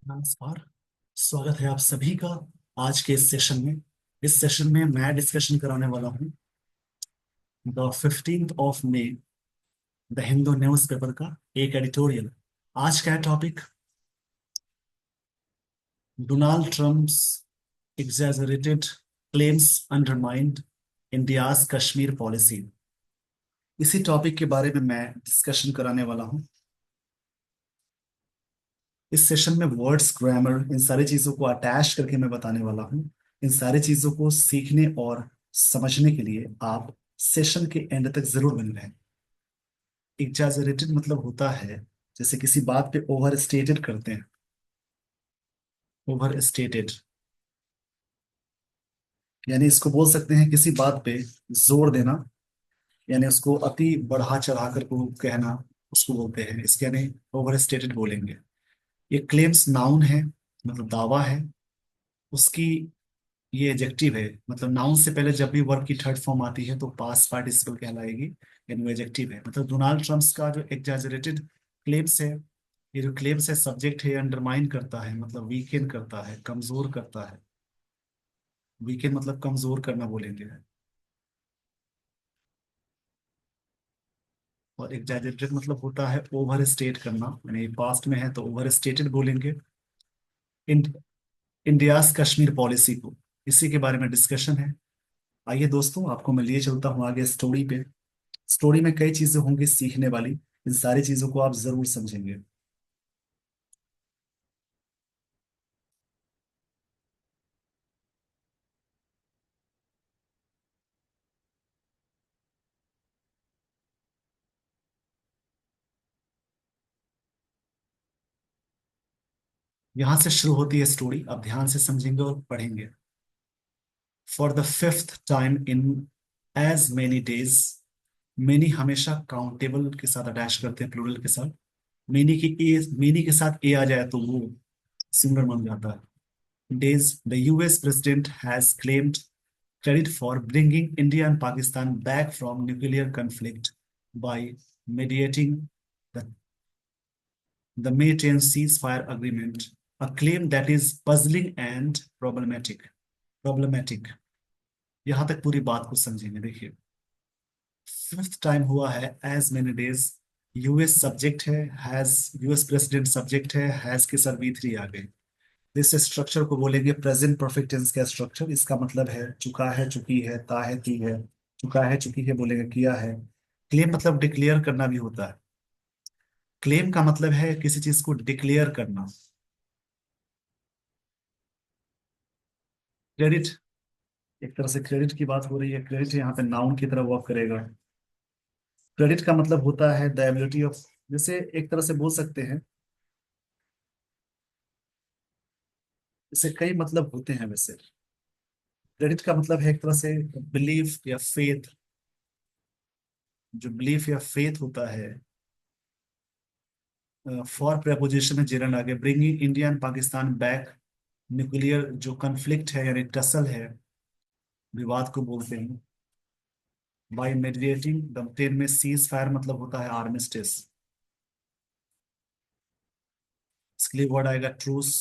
नमस्कार। स्वागत है आप सभी का आज के इस सेशन में। इस सेशन में मैं डिस्कशन कराने वाला हूँ द 15th ऑफ मई, द हिंदू न्यूज़पेपर का एक एडिटोरियल। आज का topic, Donald Trump's exaggerated claims undermine India's Kashmir policy. इसी टॉपिक के बारे में मैं डिस्कशन कराने वाला हूँ। इस सेशन में वर्ड्स, ग्रामर, इन सारी चीजों को अटैच करके मैं बताने वाला हूँ। इन सारी चीजों को सीखने और समझने के लिए आप सेशन के एंड तक जरूर बने रहें। एग्जैजरेटेड मतलब होता है जैसे किसी बात पे ओवर स्टेटेड करते हैं। ओवर स्टेटेड यानी इसको बोल सकते हैं किसी बात पे जोर देना, यानी उसको अति बढ़ा चढ़ा कर को कहना, उसको बोलते हैं, इसके यानी ओवर स्टेटेड बोलेंगे। ये क्लेम्स नाउन है, मतलब दावा है। उसकी ये एडजेक्टिव है, मतलब नाउन से पहले जब भी वर्ब की थर्ड फॉर्म आती है तो पास्ट पार्टिसिपल कहलाएगी, यानी वो एडजेक्टिव है। मतलब डोनाल्ड ट्रम्प्स का जो एग्जैजरेटेड क्लेम्स है, ये जो क्लेम्स है सब्जेक्ट है, अंडरमाइन करता है, मतलब वीकेंड करता है, कमजोर करता है। वीकेंड मतलब कमजोर करना बोलेंगे। और एग्जैजरेटेड मतलब होता है ओवर स्टेट करना, यानी पास्ट में है तो ओवर स्टेटेड बोलेंगे। इंडियाज कश्मीर पॉलिसी को, इसी के बारे में डिस्कशन है। आइए दोस्तों, आपको मैं लिए चलता हूँ आगे स्टोरी पे। स्टोरी में कई चीजें होंगी सीखने वाली, इन सारी चीजों को आप जरूर समझेंगे। यहां से शुरू होती है स्टोरी, अब ध्यान से समझेंगे और पढ़ेंगे। For the fifth time in as many days. Many हमेशा काउंटेबल के साथ अटैच करते हैं, प्लूरल के साथ। मेनी के साथ ए आ जाए तो वो सिंगुलर बन जाता है। Days, the US president has claimed credit for bringing India and Pakistan back from nuclear conflict by mediating the, the May 10 ceasefire agreement, a claim that is puzzling and problematic. Problematic. यहां तक पूरी बात को समझेंगे। देखिए, fifth time हुआ है, as many days. US subject है, हैज यूएस प्रेसिडेंट सब्जेक्ट है, हैज के साथ V3 आ गए। इस स्ट्रक्चर को बोलेंगे प्रेजेंट परफेक्ट टेंस का स्ट्रक्चर। इसका मतलब है चुका है, चुकी है, ता है, ती है। चुका है, चुकी है बोलेंगे, किया है। क्लेम मतलब डिक्लेयर करना भी होता है। क्लेम का मतलब है किसी चीज को डिक्लेयर करना। क्रेडिट, एक तरह से क्रेडिट की बात हो रही है, क्रेडिट यहाँ पे नाउन की तरह वर्क करेगा। क्रेडिट का मतलब होता है द एबिलिटी ऑफ, जैसे एक तरह से बोल सकते हैं, इससे कई मतलब होते हैं वैसे। क्रेडिट का मतलब है एक तरह से बिलीफ या फेथ। जो बिलीफ या फेथ होता है, फॉर प्रपोजिशन है जेरंड आगे, bringing India and Pakistan back. Nuclear जो कन्फ्लिक्ट है यानी टसल है, विवाद को बोलते हैं। बाय मेडिएटिंग द 10 में सीज फायर मतलब होता है आर्मिस्टिस। इसके लिए वर्ड आएगा ट्रूस।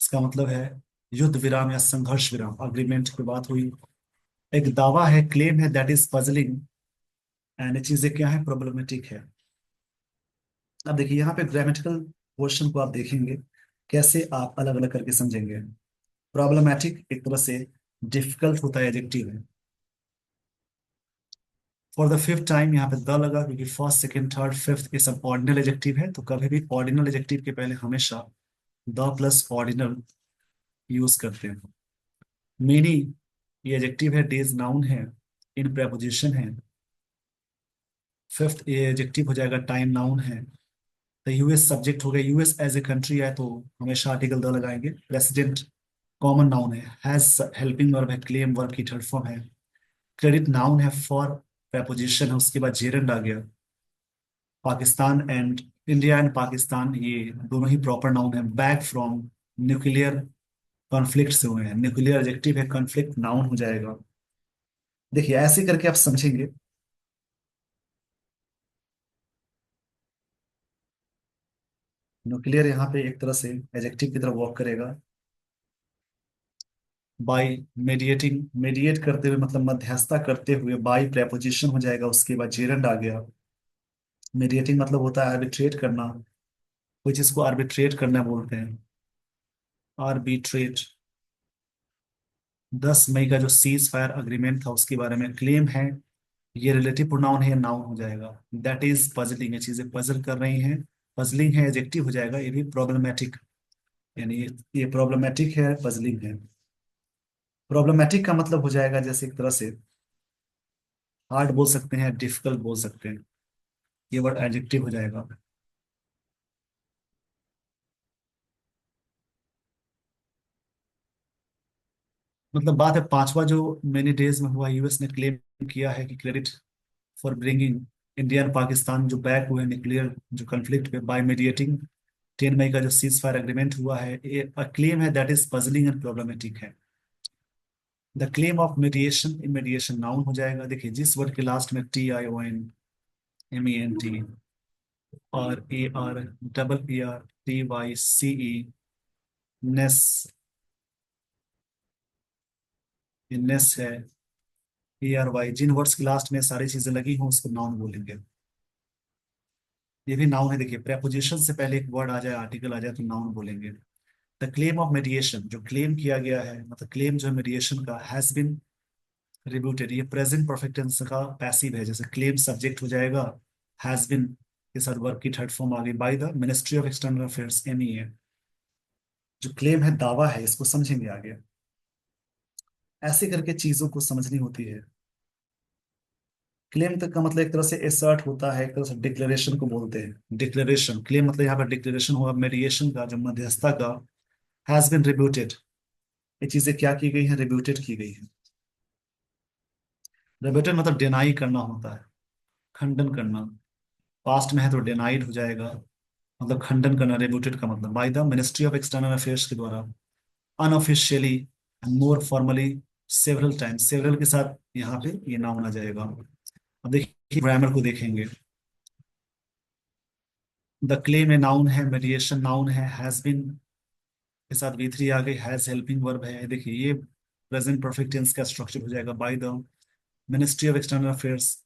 इसका मतलब है युद्ध विराम या संघर्ष विराम, अग्रीमेंट की बात हुई। एक दावा है, क्लेम है, दैट इज पजलिंग, एंड ये चीजें क्या है, प्रॉब्लमेटिक है। अब देखिए यहाँ पे ग्रामेटिकल क्वेश्चन को आप देखेंगे, कैसे आप अलग अलग करके समझेंगे। प्रॉब्लमेटिक एक तरह से डिफिकल्ट होता है, एडजेक्टिव है। फॉर द फिफ्थ टाइम यहाँ पे द लगा क्योंकि फर्स्ट, सेकंड, थर्ड, फिफ्थ ये सब ऑर्डिनल एडजेक्टिव है, तो कभी भी ऑर्डिनल एडजेक्टिव के पहले हमेशा द प्लस ऑर्डिनल यूज करते हैं। मेनी ये एडजेक्टिव है, डेज नाउन है, इन प्रेपोजिशन है। फिफ्थ ये एडजेक्टिव हो जाएगा, टाइम नाउन है। तो यूएस सब्जेक्ट हो गया, यूएस एज ए कंट्री है तो हमेशा आर्टिकल द लगाएंगे। प्रेसिडेंट कॉमन नाउन है, हैज हेल्पिंग वर्ब है, क्लेम वर्ब की थर्ड फॉर्म है। क्रेडिट नाउन है, फॉर प्रेपोजिशन है, उसके बाद जेरंड आ गया। Pakistan and India and Pakistan ये दोनों ही प्रॉपर नाउन है। बैक फ्रॉम न्यूक्लियर कॉन्फ्लिक्ट से हुए हैं, न्यूक्लियर एडजेक्टिव है, कॉन्फ्लिक्ट नाउन हो जाएगा। देखिए ऐसे करके आप समझेंगे। न्यूक्लियर यहाँ पे एक तरह से एडजेक्टिव की तरह वर्क करेगा। बाय मेडिएटिंग, मेडिएट करते हुए मतलब मध्यस्थता करते हुए, बाय प्रेपोजिशन हो जाएगा, उसके बाद जेरंड आ गया। मेडिएटिंग मतलब होता है आर्बिट्रेट करना, कोई चीज को आर्बिट्रेट करना बोलते हैं, आर्बिट्रेट। 10 मई का जो सीज फायर अग्रीमेंट था उसके बारे में क्लेम है, ये रिलेटिव प्रोनाउन है या नाउन हो जाएगा। दैट इज पजलिंग, ये चीजें पजल कर रही हैं, पजलिंग है एडजेक्टिव हो जाएगा। ये भी प्रॉब्लमेटिक, यानी ये प्रॉब्लमेटिक है, पजलिंग है। प्रॉब्लमेटिक का मतलब हो जाएगा जैसे एक तरह से हार्ड बोल सकते हैं, डिफिकल्ट बोल सकते हैं, ये वर्ड एडजेक्टिव हो जाएगा। मतलब बात है पांचवा जो मेनी डेज में हुआ, यूएस ने क्लेम किया है कि credit for bringing India and Pakistan जो बैक हुए न्यूक्लियर जो कन्फ्लिक्ट पे बाय मीडिएटिंग 10 मई का जो सीज फायर एग्रीमेंट हुआ है, ये क्लेम है that is puzzling and problematic है। The claim of mediation, in mediation noun हो जाएगा। देखिए जिस वर्ड के लास्ट में TION, MENT और AREERTYCE, नेस, ये नेस है, ARY, जिन वर्ड्स के लास्ट में सारी चीजें लगी हों उसको नाउन बोलेंगे। ये भी नाउन है, देखिए प्रेपोजिशन से पहले एक वर्ड आ जाए, आर्टिकल आ जाए तो नाउन बोलेंगे। द क्लेम ऑफ मेडिएशन, जो क्लेम किया गया है, मतलब क्लेम जो है मेडिएशन का, हैज बिन रिब्यूटेड, ये प्रेजेंट परफेक्ट टेंस का पैसिव है, जैसे क्लेम सब्जेक्ट हो जाएगा, हैज बिन के साथ वर्ब की थर्ड फॉर्म आ गई, bye the ministry of external affairs, MEA। जो क्लेम है दावा है, इसको समझेंगे आगे। ऐसे करके चीजों को समझनी होती है। क्लेम तक का मतलब एक तरह से एसर्ट होता है, एक तरह से डिक्लेरेशन को बोलते हैं, डिक्लेरेशन। क्लेम मतलब यहाँ पर डिक्लेरेशन हुआ, मेडिएशन का जो मध्यस्थता का, हैज बिन रिब्यूटेड, ये चीजें क्या की गई हैं, रिब्यूटेड की गई है। रिब्यूटेड मतलब डिनाई करना होता है, खंडन करना। पास्ट में है तो डिनाइड हो जाएगा, मतलब खंडन करना। रिब्यूटेड का मतलब bye the ministry of external affairs के द्वारा, unofficially and more formally, several times, several के साथ यहाँ पे ये नाउन आ जाएगा। अब देखिए ग्रामर को देखेंगे। द क्लेम ए नाउन है, मेडिएशन नाउन है, हैज बीन के साथ V3 आ गई, हैज हेल्पिंग वर्ब है। देखिए ये प्रेजेंट परफेक्ट टेंस का स्ट्रक्चर हो जाएगा, by the ministry of external affairs,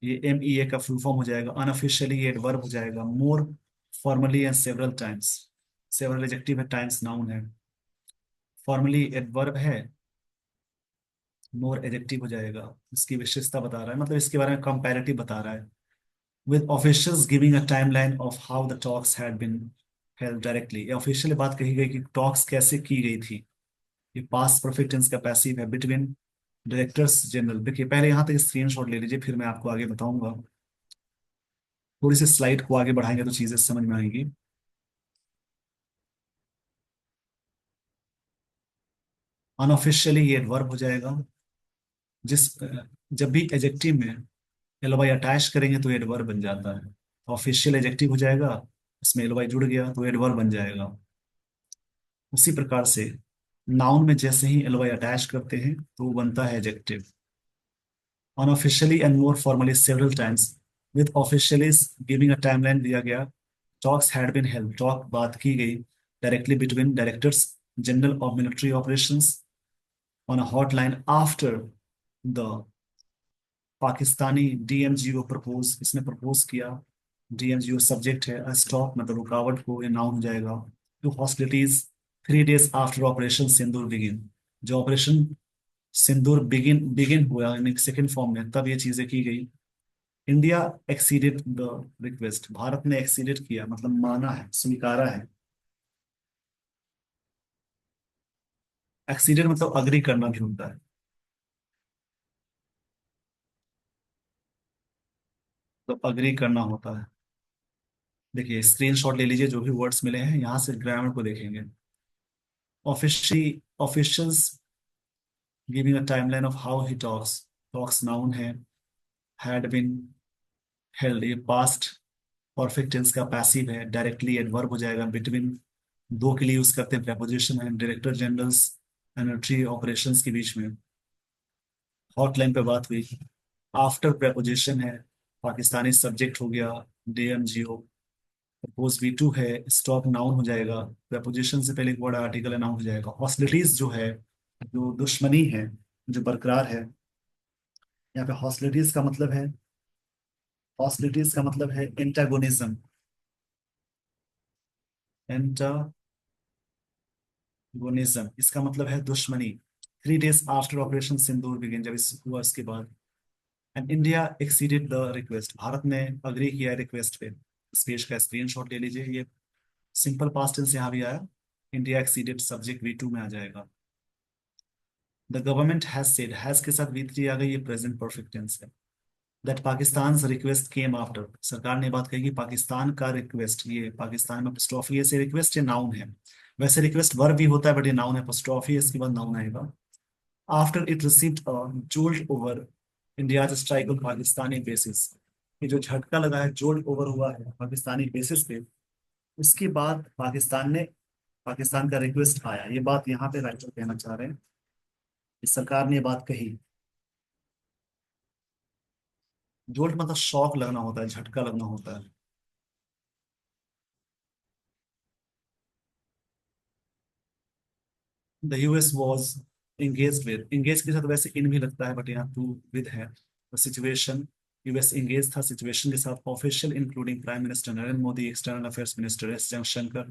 ये MEA का फुल फॉर्म हो जाएगा। अनऑफिशियली ये एडवर्ब हो जाएगा, more formally and several times, several adjective है, टाइम्स नाउन है, फॉर्मली एडवर्ब है, मोर एडजेक्टिव हो जाएगा। इसकी विशेषता बता रहा है, मतलब इसके बारे में कंपैरेटिव बता रहा है। with officials giving a timeline of how the talks had been held directly, ये ऑफिशियल बात कही गई कि टॉक्स कैसे की गई थी। ये पास्ट परफेक्ट टेंस का पैसिव है, बिटवीन डायरेक्टर्स जनरल। देखिए पहले यहाँ तक स्क्रीनशॉट ले लीजिए, फिर मैं आपको आगे बताऊंगा। थोड़ी सी स्लाइड को आगे बढ़ाएंगे तो चीजें समझ में आएंगी। अनऑफिशियली ये वर्ब हो जाएगा, जिस जब भी एजेक्टिव में LY अटैच करेंगे तो एडवर्ब बन जाता है। ऑफिशियल एजेक्टिव हो जाएगा, इसमें LY जुड़ गया तो एडवर्ब बन जाएगा। उसी प्रकार से नाउन में जैसे ही LY अटैच करते हैं तो वो बनता है adjective. Unofficially and more formally several times, with officially giving a timeline दिया गया। Talks had been held, talk बात की गई, directly between directors general of military operations on a hotline after the Pakistani DMGO propose, इसने propose किया। DMGO subject है, stop मतलब रुकावट को, ये नाउन हो जाएगा। To hostilities 3 days after operation Sindoor begin, जो ऑपरेशन सिंदूर बिगिन बिगिन हुआ यानी सेकंड फॉर्म में, तब ये चीजें की गई। India exceeded the request, Bharat ने एक्सीडेड किया मतलब माना है, स्वीकारा है। एक्सीडेड मतलब अग्री करना भी होता है, तो अग्री करना होता है। देखिए स्क्रीनशॉट ले लीजिए, जो भी वर्ड्स मिले हैं यहाँ से ग्रामर को देखेंगे। Officials giving a timeline of how he talks, talks noun है, हैड बीन हेल्ड ये पास्ट परफेक्ट टेंस का पैसिव है, डायरेक्टली एडवर्ब हो जाएगा। बिटवीन दो के लिए यूज करते हैं, प्रेपोजिशन है, डायरेक्टर जनरल्स मिलिट्री ऑपरेशंस के बीच में। हॉटलाइन पे बात हुई, आफ्टर प्रेपोजिशन है, पाकिस्तानी सब्जेक्ट हो गया, DMGO प्रपोज V2 है, स्टॉप नाउन हो जाएगा, प्रपोजिशन से पहले एक वर्ड आर्टिकल है, नाउन हो जाएगा। हॉस्टिलिटीज जो है, जो दुश्मनी है, जो बरकरार है, यहाँ पे हॉस्टिलिटीज का मतलब है एंटागोनिज्म। एंटागोनिज्म इसका मतलब है दुश्मनी। 3 days after operation Sindoor begin, जब इस हुआ इसके बाद, and India exceeded the request, Bharat ने अग्री किया रिक्वेस्ट पे। इस पेज का स्क्रीनशॉट ले लीजिए, ये सिंपल पास्ट टेंस यहाँ भी आया, इंडिया एक्सीडेड सब्जेक्ट V2 में आ जाएगा। The government has said, has के साथ V3 आ गई, ये प्रेजेंट परफेक्ट टेंस है। That Pakistan request came after, सरकार ने बात कही कि पाकिस्तान का रिक्वेस्ट, ये पाकिस्तान में अपोस्ट्रोफी से रिक्वेस्ट, ये नाउन है। वैसे रिक्वेस्ट वर्ब भी होता है, बट ये नाउन है, अपोस्ट्रोफी इसके बाद नाउन आएगा। After it received jolt over India strike on Pakistani basis, ये जो झटका लगा है, जोल्ट ओवर हुआ है पाकिस्तानी बेसिस पे, उसके बाद पाकिस्तान का रिक्वेस्ट आया। ये बात यहाँ पे राइटर कहना चाह रहे हैं कि सरकार ने ये बात कही। जोल्ट मतलब शॉक लगना होता है, झटका लगना होता है। द यूएस वॉज एंगेज के साथ वैसे इन भी लगता है, बट यहाँ टू विद है। सिचुएशन, यूएस एंगेज था सिचुएशन के साथ। Official including prime minister Narendra Modi, external affairs minister S Jaishankar,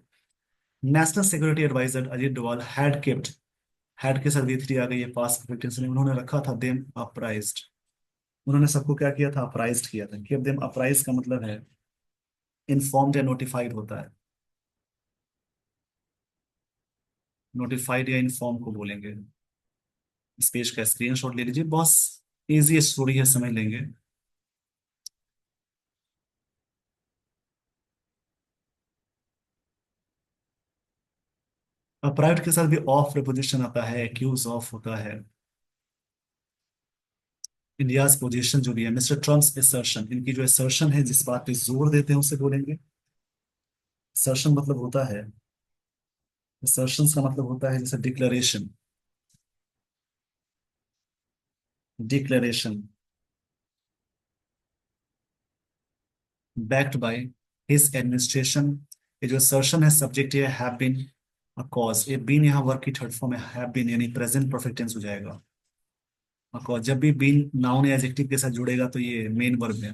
national security adviser Ajit Doval had kept, had के साथ V3 आ गई है, पास परफेक्ट टेंस में, उन्होंने रखा था देम अप्राइज्ड, उन्होंने सबको क्या किया था, अप्राइज्ड किया था। केप देम अप्राइज का मतलब है इन्फॉर्म्ड या नोटिफाइड होता है। नोटिफाइड या इन्फॉर्म को बोलेंगे। इस पेज का स्क्रीनशॉट ले लीजिए, बॉस इजी स्टोरी है, समझ लेंगे। अप्राइव्ड के साथ भी ऑफ प्रीपोजिशन आता है, एक्यूज ऑफ होता है। इंडियाज पोजीशन जो भी है, मिस्टर ट्रम्प्स असर्शन, इनकी जो असर्शन है, जिस बात पे जोर देते हैं उसे बोलेंगे। असर्शन मतलब होता है, असर्शन का मतलब होता है जैसे declaration, declaration backed by his administration. ये जो असर्शन है, सब्जेक्ट ये हैव बीन, अ कॉज, ये बीन यहाँ वर्क की थर्ड फॉर्म है, हैव बीन यानी प्रेजेंट परफेक्ट टेंस हो जाएगा। कॉज जब भी बीन नाउन या एडजेक्टिव के साथ जुड़ेगा तो ये मेन वर्ब है।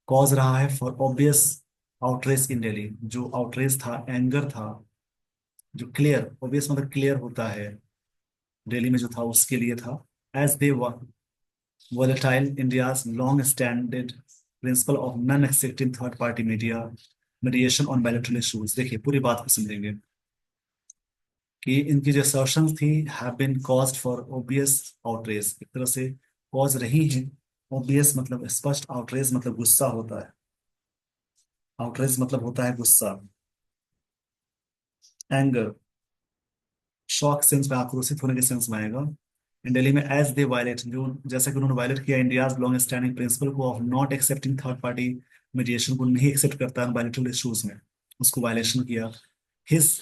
कॉज रहा है फॉर ऑब्वियस आउटरेज इन दिल्ली, जो आउटरेज था, एंगर था, जो क्लियर, ऑब्वियस मतलब क्लियर होता है, दिल्ली में जो था उसके लिए था। As they volatile India's long-standing principle of non-accepting third-party mediation on bilateral issues। देखिए पूरी बात को समझेंगे कि इनकी जो assertions थी, have been caused for obvious outrage, एक तरह से cause रही हैं। obvious मतलब स्पष्ट, outrage मतलब गुस्सा होता है, outrage मतलब होता है गुस्सा। एंगर शॉक सेंस में, आक्रोशित होने के सेंस में आएगा। इन दिल्ली में एज दे वायलेट, जो जैसा कि उन्होंने वायलेट किया इंडियाज लॉन्ग स्टैंडिंग प्रिंसिपल को of not accepting third party mediation, को नहीं एक्सेप्ट करता है बायलेटरल इश्यूज में, उसको वायलेशन किया। हिज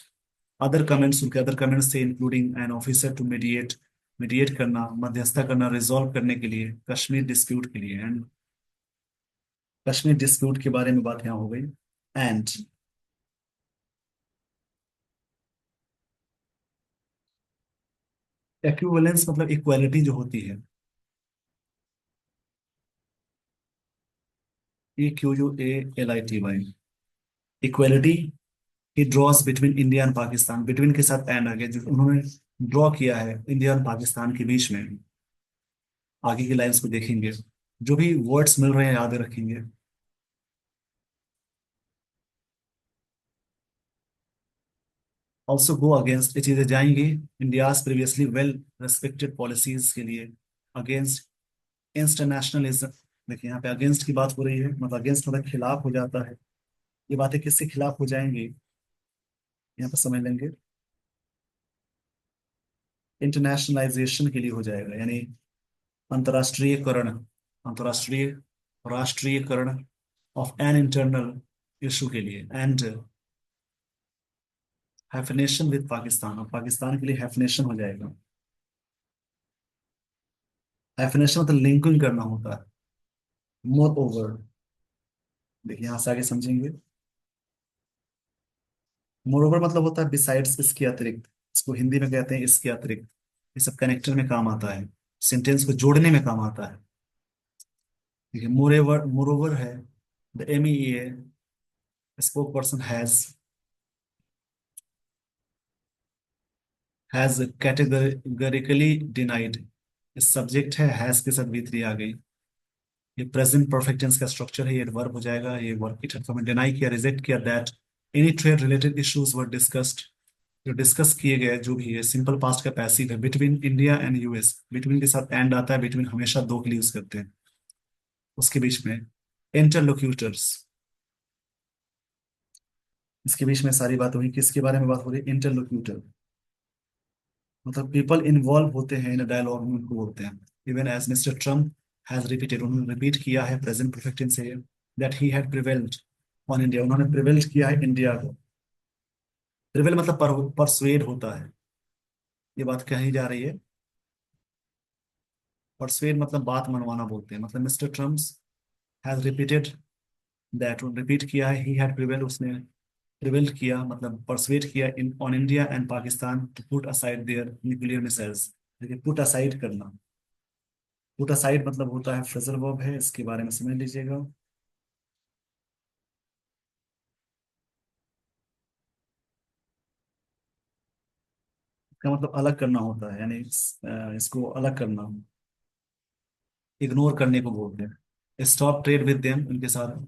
अदर कमेंट्स, उनके अदर कमेंट्स थे including an officer to mediate, mediate करना, मध्यस्थता करना, रिजॉल्व करने के लिए कश्मीर डिस्प्यूट के लिए। एंड कश्मीर डिस्प्यूट के बारे में बात यहाँ हो गई। एंड एक्विवेलेंस मतलब इक्वालिटी जो होती है, EQUALITY, इक्वालिटी ही draws between India and Pakistan, between के साथ एंड आगे, जो उन्होंने ड्रॉ किया है इंडिया और पाकिस्तान के बीच में। आगे की लाइंस को देखेंगे, जो भी वर्ड्स मिल रहे हैं याद रखेंगे। ऑल्सो गो अगेंस्ट, ये चीजें जाएंगी India's previously well respected policies के लिए, अगेंस्ट इंटरनेशनलिज्म। देखिए यहाँ पे अगेंस्ट की बात हो रही है, मतलब अगेंस्ट मतलब खिलाफ हो जाता है। ये बातें किससे खिलाफ हो जाएंगी, यहाँ पर समझ लेंगे। इंटरनेशनलाइजेशन के लिए हो जाएगा, यानी अंतर्राष्ट्रीयकरण, अंतर्राष्ट्रीय राष्ट्रीयकरण ऑफ एन इंटरनल इशू के लिए। एंड हैफनेशन विद पाकिस्तान, और पाकिस्तान के लिए हैफनेशन हो जाएगा। हैफनेशन मतलब लिंकिंग करना होता है। मोर ओवर, देखिए यहाँ से आगे समझेंगे। मोरोवर मतलब होता है बिसाइड्स, इसके अतिरिक्त। इसको हिंदी में कहते हैं इसके अतिरिक्त। ये सब कनेक्टर में काम आता है, सेंटेंस को जोड़ने में काम आता है। ठीक है, मोरेवर मोरोवर है, the MEA spoke person has categorically denied. इस सब्जेक्ट है, हैज के साथ V3 आ गई। ये प्रेजेंट परफेक्ट टेंस का स्ट्रक्चर है, ये वर्ब हो जाएगा। ये वर्ब की टर्म में डिनाई किया, रिजेक्ट किया that any trade related issues were discussed. जो डिस्कस किए गए जो भी है, सिंपल पास्ट का पैसिव है, between India and US। Between के साथ एंड आता है, बिटवीन हमेशा दो के लिए यूज करते हैं, उसके बीच में। इंटरलोक्यूटर्स, इसके बीच में सारी बात हुई, किसके बारे में बात हो रही है? इंटरलोक्यूटर मतलब पीपल इन्वॉल्व होते हैं इन डायलॉग में, उनको बोलते हैं। Even as mister Trump has repeated, उन्होंने रिपीट किया है प्रेजेंट परफेक्ट टेंस से, that he had prevailed on India, उन्होंने प्रिवेल्ड किया है इंडिया को। प्रिवेल मतलब परसुएड होता है, ये बात कही जा रही है। परसुएड मतलब बात मनवाना बोलते हैं। मतलब mister Trump has repeated that, repeat किया है, ही हैड प्रिवेल्ड, उसने प्रिवेल्ड किया मतलब परसुएड किया in on India and Pakistan to put aside their nuclear missiles. देखिए, पुट असाइड करना, पुट असाइड मतलब होता है फ्रेजल वर्ब है, इसके बारे में समझ लीजिएगा। इसका मतलब अलग करना होता है, यानी इसको अलग करना, इग्नोर करने को बोलते हैं। स्टॉप ट्रेड विद देम, उनके साथ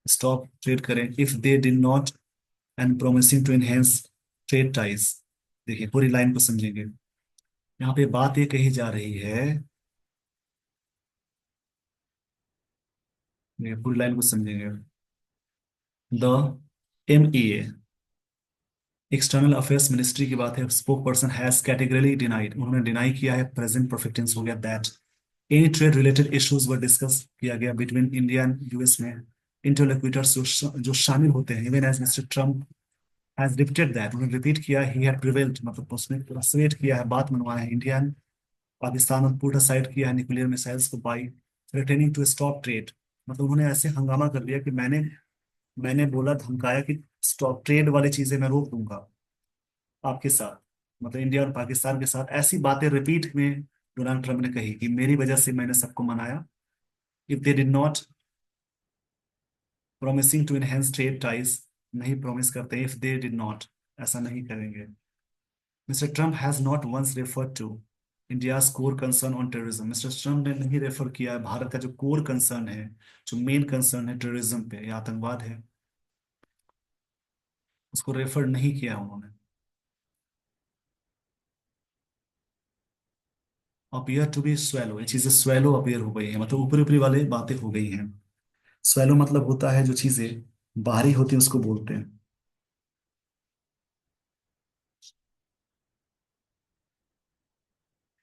स्टॉप ट्रेड करें, if they did not and promising to enhance trade ties. देखिए, पूरी लाइन को समझेंगे। यहाँ पे बात ये कही जा रही है, ये पूरी लाइन को समझेंगे। The MEA external affairs ministry की बात है, spokesperson has categorically denied, उन्होंने डिनाई किया है, प्रेजेंट परफेक्ट टेंस हो गया, that any trade related issues were discussed किया गया बिटवीन इंडिया एंड US में। इंटरलोक्यूटर्स जो शामिल होते हैं, even as mister Trump has repeated that, उन्होंने रिपीट किया, ही हैड प्रिवेल्ड मतलब उसने परसुएट किया है, बात मनवाया है, इंडिया एंड पाकिस्तान और पुट असाइड किया है न्यूक्लियर मिसाइल्स को by returning to stop trade. मतलब उन्होंने ऐसे हंगामा कर दिया कि मैंने बोला, धमकाया कि स्टॉप ट्रेड वाली चीजें मैं रोक दूंगा आपके साथ, मतलब इंडिया और पाकिस्तान के साथ। ऐसी बातें रिपीट में डोनाल्ड ट्रम्प ने कही कि मेरी वजह से मैंने सबको मनाया। If they did not promising to enhance trade ties, नहीं प्रॉमिस करते, इफ दे डिड नॉट, ऐसा नहीं करेंगे। Mister Trump has not once referred to India's core concern on terrorism, mister Trump ने नहीं रेफर किया है भारत का जो कोर कंसर्न है, जो मेन कंसर्न है टेररिज्म पे या आतंकवाद है, उसको रेफर नहीं किया उन्होंने। अपीयर टू बी स्वेलो, ये चीजें स्वेलो अपीयर हो गई है, मतलब ऊपरी ऊपरी वाली बातें हो गई हैं। स्वेलो मतलब होता है जो चीजें बाहरी होती हैं उसको बोलते हैं।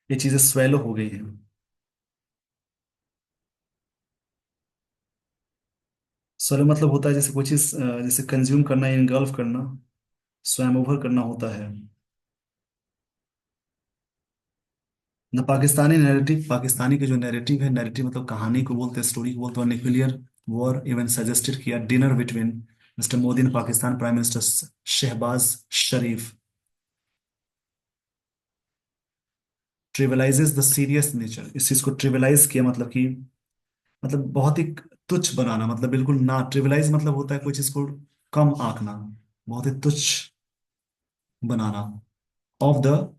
ये चीजें स्वेलो हो गई हैं। स्वेलो मतलब होता है जैसे कोई चीज जैसे कंज्यूम करना, इनगल्फ करना, स्वयं ओवर करना होता है। न पाकिस्तानी नैरेटिव, पाकिस्तानी के जो नैरेटिव है, नैरेटिव मतलब कहानी को बोलते हैं, स्टोरी को बोलते हैं। न्यूक्लियर वॉर इवन सजेस्टेड किया, dinner between mister Modi and Pakistan prime minister Shahbaz Sharif trivialises the serious nature, इस चीज को ट्रिवलाइज किया मतलब कि, मतलब बहुत ही तुच्छ बनाना, मतलब बिल्कुल ना। ट्रिवलाइज मतलब होता है कोई चीज को कम आंकना, बहुत ही तुच्छ बनाना। ऑफ द,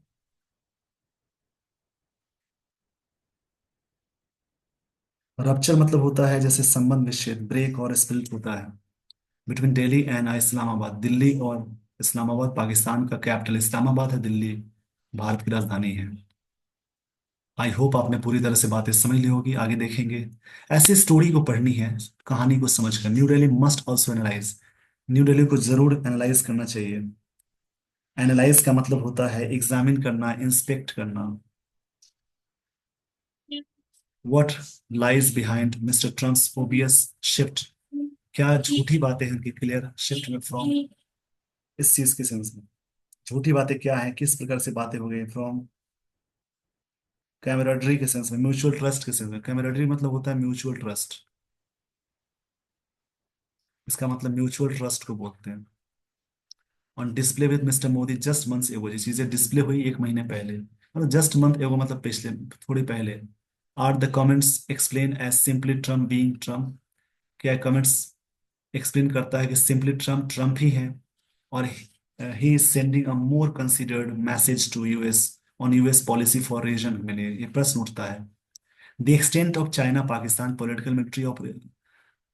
रप्चर मतलब होता है जैसे संबंध विच्छेद, ब्रेक और स्प्लिट होता है। बिटवीन दिल्ली एंड इस्लामाबाद, दिल्ली और इस्लामाबाद, पाकिस्तान का कैपिटल इस्लामाबाद है, दिल्ली भारत की राजधानी है। आई होप आपने पूरी तरह से बातें समझ ली होगी, आगे देखेंगे। ऐसे स्टोरी को पढ़नी है, कहानी को समझकर। New Delhi must also analyse, new Delhi को जरूर एनालाइज करना चाहिए। एनालाइज का मतलब होता है एग्जामिन करना, इंस्पेक्ट करना। What lies behind mister Trump's obvious shift, क्या झूठी बातें हैं उनकी क्लियर शिफ्ट में फ्रॉम, इस चीज के सेंस में झूठी बातें क्या है, किस प्रकार से बातें हो गई फ्रॉम कैमराडरी के सेंस में, म्यूचुअल ट्रस्ट के सेंस में। कैमराडरी मतलब होता है म्यूचुअल ट्रस्ट, इसका मतलब म्यूचुअल ट्रस्ट को बोलते हैं। On display with mister Modi just months एगो, ये चीजें डिस्प्ले हुई एक महीने पहले, मतलब जस्ट मंथ एगो मतलब पिछले थोड़ी पहले। Are the comments explain as simply Trump being Trump? क्या कमेंट्स एक्सप्लेन करता है कि सिंपली ट्रम्प ट्रम्प ही है, और he is sending a more considered message to US on US policy for reason? मैंने ये प्रश्न उठता है। The extent of China Pakistan political military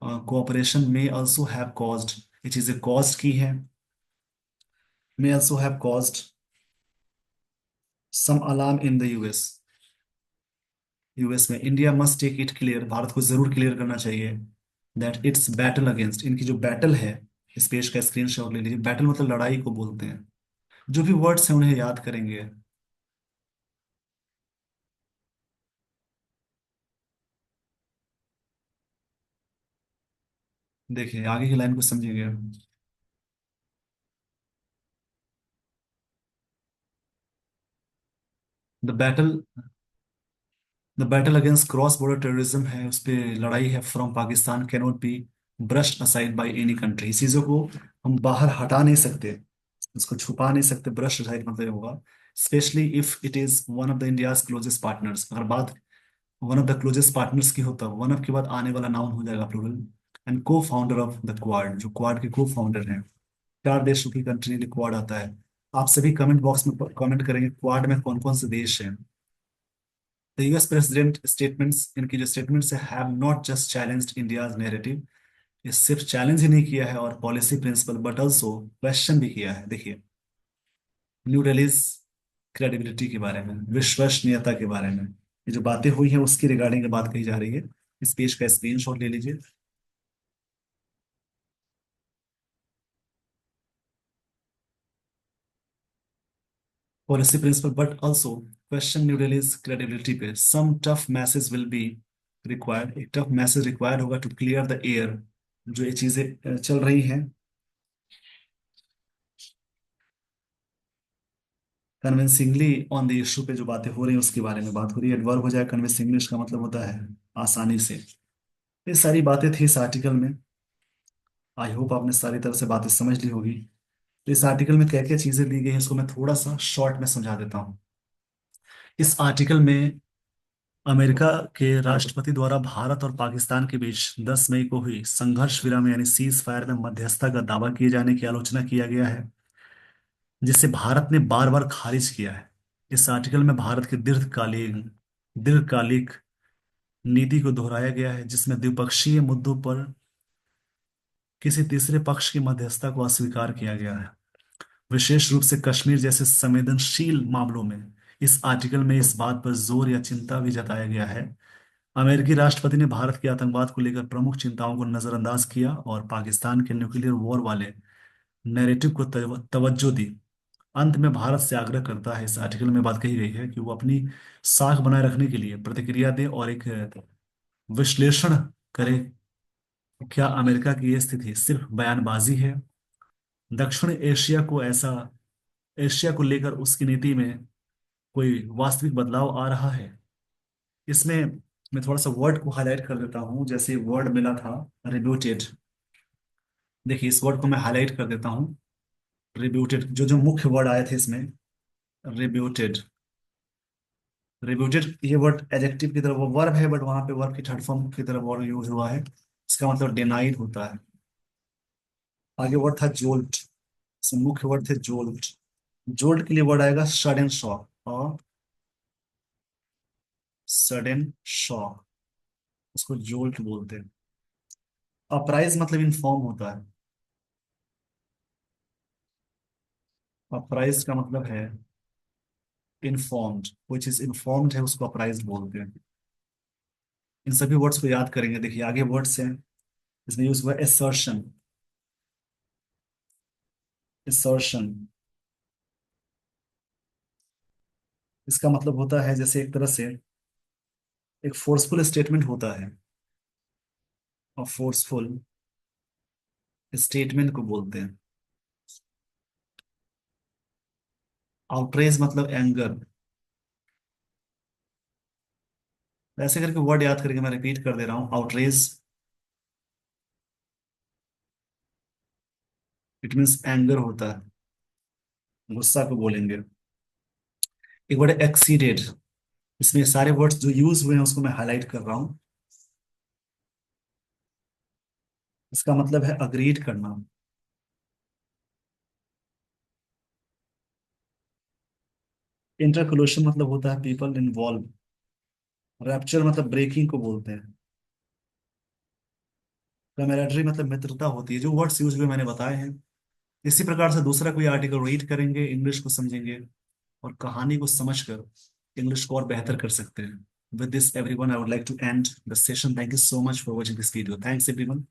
cooperation may also have caused, ये चीजें caused की है, may also have caused some alarm in the US। US में India must take it clear, Bharat को जरूर क्लियर करना चाहिए दैट इट्स बैटल अगेंस्ट, इनकी जो बैटल है, इस पेज का स्क्रीनशॉट ले लीजिए। बैटल मतलब लड़ाई को बोलते हैं। जो भी वर्ड्स हैं उन्हें याद करेंगे। देखिए आगे की लाइन को समझिएगा। The battle, the battle against cross border terrorism है, उस पे लड़ाई है, from Pakistan can not be brushed aside by any country. इस चीजों को हम बाहर हटा नहीं सकते, उसको छुपा नहीं सकते। ब्रश असाइड मतलब ये होगा specially if it is one of the India's closest partners. अगर बात one of the closest partners की होता, वन ऑफ के बाद आने वाला नाउन हो जाएगा प्लूरल। एंड को फाउंडर ऑफ द क्वाड, जो क्वाड के को फाउंडर हैं, चार देशों की कंट्री लिए क्वाड आता है। आप सभी कमेंट बॉक्स में कमेंट करेंगे क्वाड में कौन कौन से देश हैं। द यूएस प्रेसिडेंट स्टेटमेंट्स, इनकी जो स्टेटमेंट्स है, have not just challenged India's narrative, ये सिर्फ चैलेंज ही नहीं किया है और policy principle, but also question भी किया है। देखिए न्यू दिल्लीज क्रेडिबिलिटी के बारे में, विश्वसनीयता के बारे में, ये जो बातें हुई हैं उसकी रिगार्डिंग बात कही जा रही है। इस पेज का स्क्रीनशॉट ले लीजिए। Policy principle but also question New Delhi's credibility पे, some tough message will be required, एक टफ मैसेज रिक्वायर्ड होगा टू क्लियर द एयर। जो ये चीजें चल रही हैं कन्विंसिंगली ऑन द इशू पे, जो बातें हो रही हैं उसके बारे में बात हो रही है। एडवर्ब हो जाए कन्विंसिंगली, इसका मतलब होता है आसानी से। ये सारी बातें थी इस आर्टिकल में। आई होप आपने सारी तरह से बातें समझ ली होगी। तो इस आर्टिकल में क्या क्या चीजें दी गई हैं इसको मैं थोड़ा सा शॉर्ट में समझा देता हूँ। इस आर्टिकल में अमेरिका के राष्ट्रपति द्वारा भारत और पाकिस्तान के बीच 10 मई को हुई संघर्ष विराम यानी सीज फायर में मध्यस्थता का दावा किए जाने की आलोचना किया गया है, जिसे भारत ने बार बार खारिज किया है। इस आर्टिकल में भारत की दीर्घकालिक नीति को दोहराया गया है, जिसमें द्विपक्षीय मुद्दों पर किसी तीसरे पक्ष की मध्यस्थता को अस्वीकार किया गया है, विशेष रूप से कश्मीर जैसे संवेदनशील मामलों में। इस आर्टिकल में इस बात पर जोर या चिंता भी जताया गया है, अमेरिकी राष्ट्रपति ने भारत के आतंकवाद को लेकर प्रमुख चिंताओं को नजरअंदाज किया और पाकिस्तान के न्यूक्लियर वॉर वाले नैरेटिव को तवज्जो दी। अंत में भारत से आग्रह करता है, इस आर्टिकल में बात कही गई है कि वो अपनी साख बनाए रखने के लिए प्रतिक्रिया दे और एक विश्लेषण करे। क्या अमेरिका की ये स्थिति सिर्फ बयानबाजी है? दक्षिण एशिया को लेकर उसकी नीति में कोई वास्तविक बदलाव आ रहा है? इसमें मैं थोड़ा सा वर्ड को हाईलाइट कर देता हूँ, जैसे वर्ड मिला था रिब्यूटेड। देखिए इस वर्ड को मैं हाईलाइट कर देता हूँ, रिब्यूटेड। जो जो मुख्य वर्ड आए थे इसमें, रिब्यूटेड, रिब्यूटेड ये वर्ड एडजेक्टिव की तरह, वो वर्ब है बट वहां पे वर्ब की थर्ड फॉर्म की तरह वर्ड यूज हुआ है। इसका मतलब डिनाइड होता है। आगे वर्ड था जोल्ट, मुख्य वर्ड थे जोल्ट। जोल्ट के लिए वर्ड आएगा सडन शॉक, और सडन शॉक, उसको जोल्ट बोलते हैं। अपराइज मतलब इन्फॉर्म होता है। अपराइज का मतलब है इन्फॉर्म्ड, कोई चीज इन्फॉर्म्ड है उसको अपराइज बोलते हैं। इन सभी वर्ड्स को याद करेंगे। देखिए आगे वर्ड्स हैं, इसमें यूज हुआ एसर्शन। एसर्शन इसका मतलब होता है जैसे एक तरह से एक फोर्सफुल स्टेटमेंट होता है, और फोर्सफुल स्टेटमेंट को बोलते हैं। आउटरेज मतलब एंगर। ऐसे करके वर्ड याद करके मैं रिपीट कर दे रहा हूं, आउटरेज इट मीन्स एंगर होता है। गुस्सा को बोलेंगे। एक वर्ड एक्सीडेड, इसमें सारे वर्ड्स जो यूज हुए हैं उसको मैं हाईलाइट कर रहा हूँ। इसका मतलब है अग्रीड करना। इंटरकुलेशन मतलब होता है पीपल इन्वॉल्व। रैप्चर मतलब ब्रेकिंग को बोलते हैं। कैमराडरी मतलब मित्रता होती है। जो वर्ड्स यूज हुए मैंने बताए हैं। इसी प्रकार से दूसरा कोई आर्टिकल रीड करेंगे, इंग्लिश को समझेंगे और कहानी को समझकर इंग्लिश को और बेहतर कर सकते हैं। With this, everyone, I would like to end the session. Thank you so much for watching this video. Thanks, everyone.